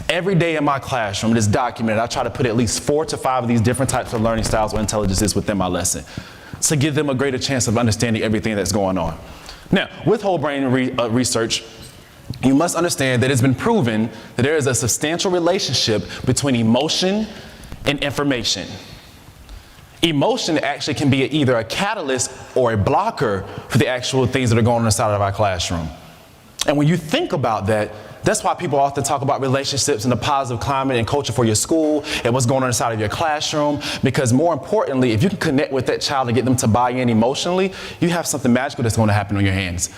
Every day in my classroom, it is documented, I try to put at least 4 to 5 of these different types of learning styles or intelligences within my lesson to give them a greater chance of understanding everything that's going on. Now, with whole brain research, you must understand that it's been proven that there is a substantial relationship between emotion and information. Emotion actually can be either a catalyst or a blocker for the actual things that are going on inside of our classroom. And when you think about that, that's why people often talk about relationships and the positive climate and culture for your school and what's going on inside of your classroom. Because more importantly, if you can connect with that child and get them to buy in emotionally, you have something magical that's going to happen on your hands.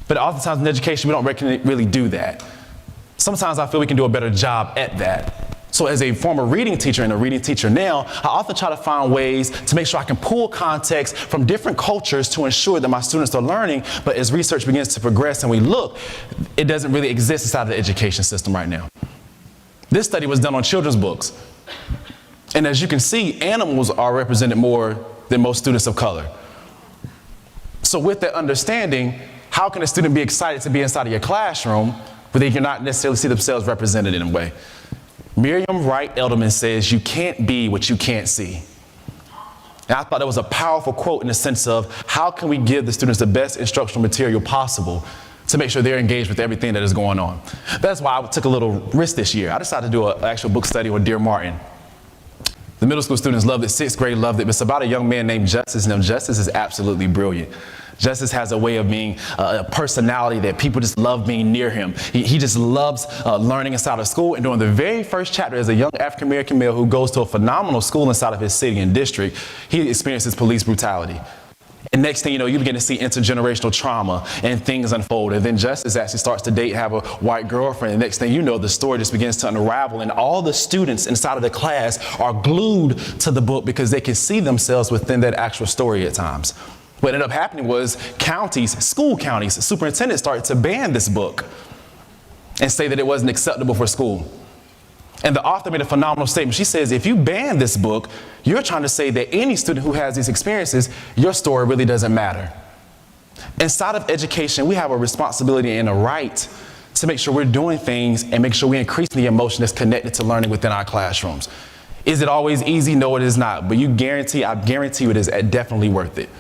But oftentimes in education, we don't really do that. Sometimes I feel we can do a better job at that. So as a former reading teacher and a reading teacher now, I often try to find ways to make sure I can pull context from different cultures to ensure that my students are learning. But as research begins to progress and we look, it doesn't really exist inside of the education system right now. This study was done on children's books. And as you can see, animals are represented more than most students of color. So with that understanding, how can a student be excited to be inside of your classroom, but they cannot necessarily see themselves represented in a way? Miriam Wright Edelman says, "You can't be what you can't see." And I thought that was a powerful quote in the sense of how can we give the students the best instructional material possible to make sure they're engaged with everything that is going on. That's why I took a little risk this year. I decided to do an actual book study on Dear Martin. The middle school students loved it, 6th grade loved it, but it's about a young man named Justice. Now, Justice is absolutely brilliant. Justice has a way of being a personality that people just love being near him. He just loves learning inside of school. And during the very first chapter, as a young African-American male who goes to a phenomenal school inside of his city and district, he experiences police brutality. And next thing you know, you begin to see intergenerational trauma and things unfold. And then Justice actually starts to date and have a white girlfriend. And next thing you know, the story just begins to unravel. And all the students inside of the class are glued to the book because they can see themselves within that actual story at times. What ended up happening was school counties, superintendents started to ban this book and say that it wasn't acceptable for school. And the author made a phenomenal statement. She says, if you ban this book, you're trying to say that any student who has these experiences, your story really doesn't matter. Inside of education, we have a responsibility and a right to make sure we're doing things and make sure we increase the emotion that's connected to learning within our classrooms. Is it always easy? No, it is not. But I guarantee you it is definitely worth it.